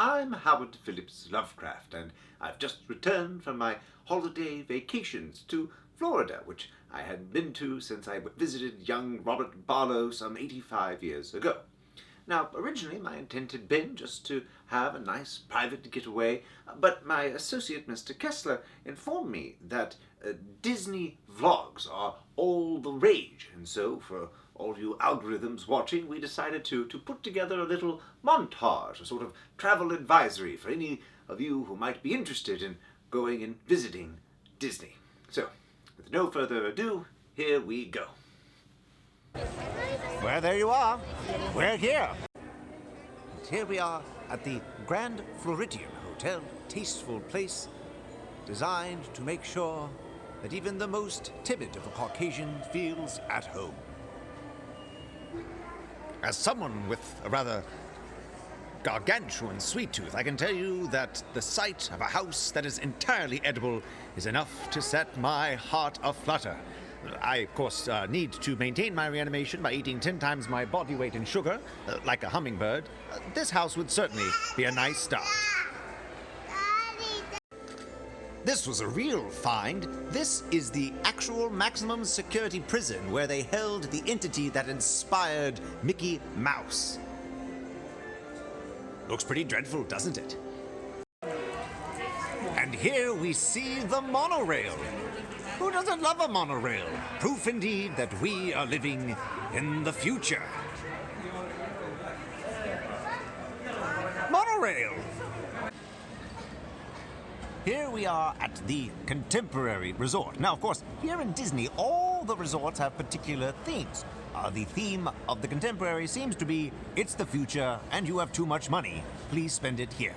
I'm Howard Phillips Lovecraft, and I've just returned from my holiday vacations to Florida, which I hadn't been to since I visited young Robert Barlow some 85 years ago. Now, originally my intent had been just to have a nice private getaway, but my associate Mr. Kessler informed me that Disney vlogs are all the rage, and so for all you algorithms watching, we decided to put together a little montage, a sort of travel advisory for any of you who might be interested in going and visiting Disney. So, with no further ado, here we go. Well, there you are. We're here. And here we are at the Grand Floridian Hotel, tasteful place designed to make sure that even the most timid of a Caucasian feels at home. As someone with a rather gargantuan sweet tooth, I can tell you that the sight of a house that is entirely edible is enough to set my heart aflutter. I, of course, need to maintain my reanimation by eating 10 times my body weight in sugar, like a hummingbird. This house would certainly be a nice start. This was a real find. This is the actual maximum security prison where they held the entity that inspired Mickey Mouse. Looks pretty dreadful, doesn't it? And here we see the monorail. Who doesn't love a monorail? Proof indeed that we are living in the future. Monorail! Here we are at the Contemporary Resort. Now, of course, here in Disney, all the resorts have particular themes. The theme of the Contemporary seems to be, it's the future and you have too much money. Please spend it here.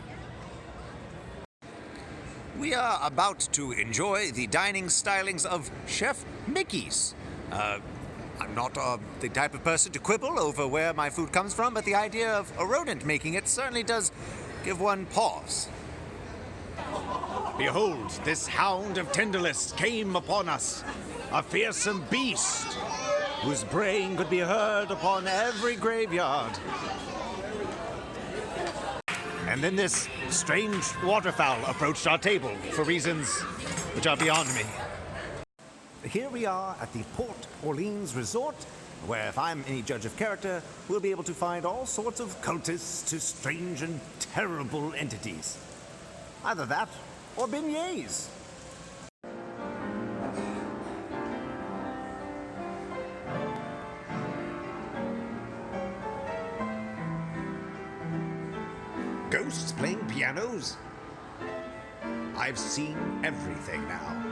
We are about to enjoy the dining stylings of Chef Mickey's. I'm not the type of person to quibble over where my food comes from, but the idea of a rodent making it certainly does give one pause. Behold, this hound of Tenderlist came upon us, a fearsome beast whose braying could be heard upon every graveyard. And then this strange waterfowl approached our table for reasons which are beyond me. Here we are at the Port Orleans Resort, where if I'm any judge of character, we'll be able to find all sorts of cultists to strange and terrible entities. Either that, or beignets. Ghosts playing pianos? I've seen everything now.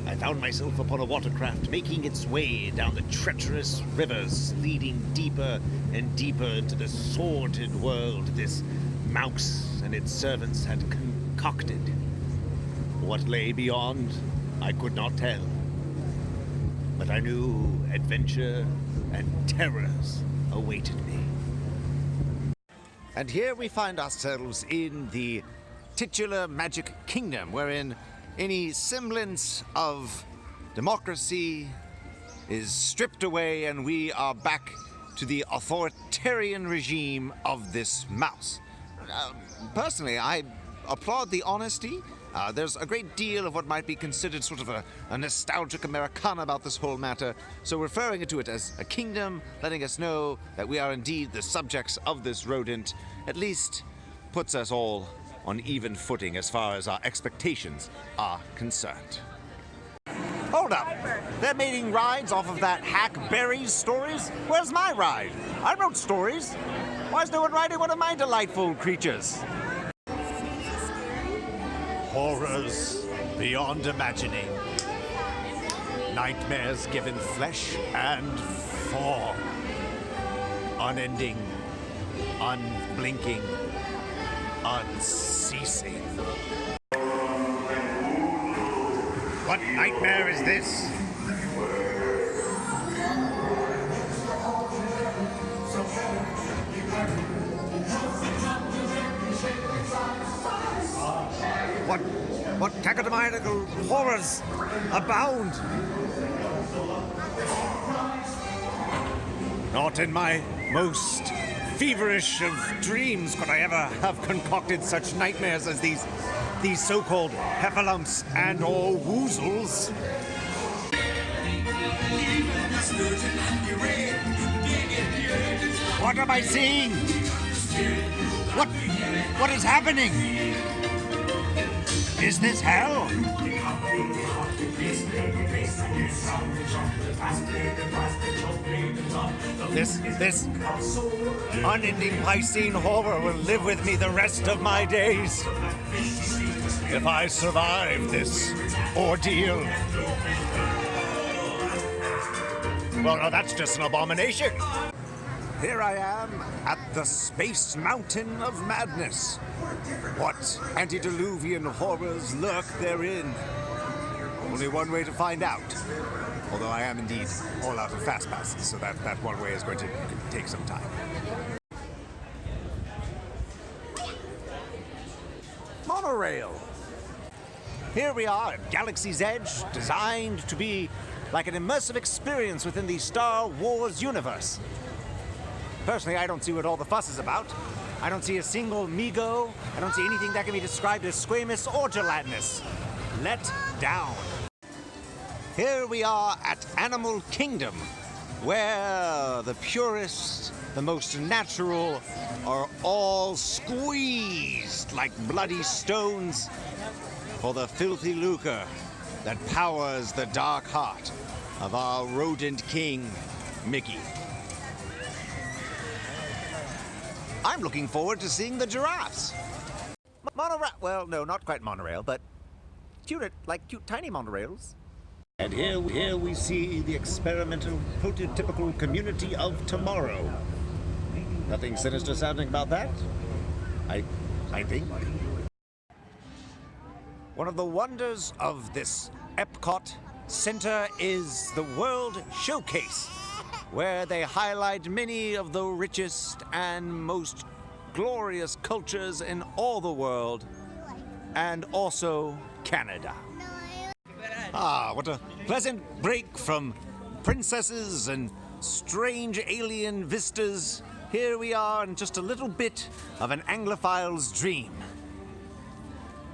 I found myself upon a watercraft making its way down the treacherous rivers leading deeper and deeper into the sordid world this mouse and its servants had concocted. What lay beyond, I could not tell. But I knew adventure and terrors awaited me. And here we find ourselves in the titular Magic Kingdom, wherein any semblance of democracy is stripped away and we are back to the authoritarian regime of this mouse. Personally, I applaud the honesty. There's a great deal of what might be considered sort of a nostalgic Americana about this whole matter, so referring to it as a kingdom, letting us know that we are indeed the subjects of this rodent, at least puts us all on even footing as far as our expectations are concerned. Hold up! They're making rides off of that hack Barry's stories? Where's my ride? I wrote stories. Why is no one riding one of my delightful creatures? Horrors beyond imagining. Nightmares given flesh and form. Unending, unblinking, unceasing. What nightmare is this? What cacodemoniacal horrors abound? Not in my most feverish of dreams could I ever have concocted such nightmares as these so-called heffalumps and or woozles. What am I seeing? What is happening? Is this hell? This unending Piscine horror will live with me the rest of my days. If I survive this ordeal. Well, no, that's just an abomination. Here I am at the Space Mountain of Madness. What antediluvian horrors lurk therein? Only one way to find out. Although I am indeed all out of fast passes, so that one way is going to take some time. Monorail. Here we are at Galaxy's Edge, designed to be like an immersive experience within the Star Wars universe. Personally, I don't see what all the fuss is about. I don't see a single Mego. I don't see anything that can be described as squamous or gelatinous. Let down. Here we are at Animal Kingdom, where the purest, the most natural are all squeezed like bloody stones for the filthy lucre that powers the dark heart of our rodent king, Mickey. I'm looking forward to seeing the giraffes. Monorail, well, no, not quite monorail, but cute tiny monorails. And here we see the experimental, prototypical community of tomorrow. Nothing sinister sounding about that, I think. One of the wonders of this Epcot Center is the World Showcase, where they highlight many of the richest and most glorious cultures in all the world, and also Canada. Ah, what a pleasant break from princesses and strange alien vistas. Here we are in just a little bit of an Anglophile's dream.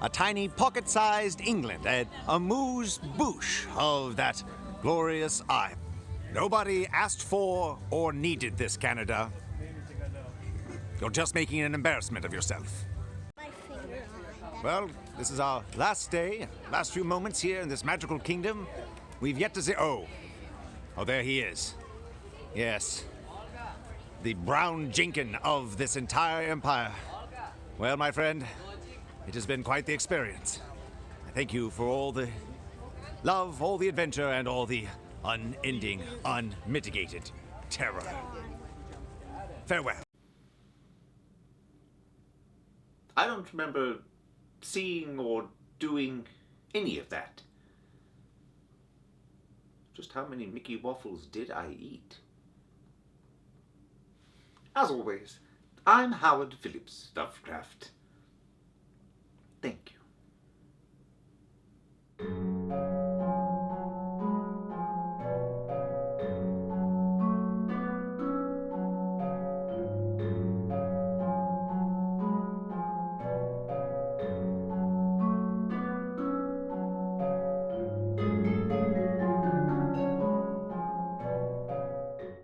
A tiny pocket-sized England, and a moose-bouche of that glorious eye. Nobody asked for or needed this, Canada. You're just making an embarrassment of yourself. Well, this is our last day, last few moments here in this magical kingdom. We've yet to see... Oh, there he is. Yes. The brown Jenkin of this entire empire. Well, my friend, it has been quite the experience. I thank you for all the love, all the adventure, and all the unending, unmitigated terror. Farewell. I don't remember seeing or doing any of that. Just how many Mickey waffles did I eat? As always, I'm Howard Phillips Lovecraft. Thank you.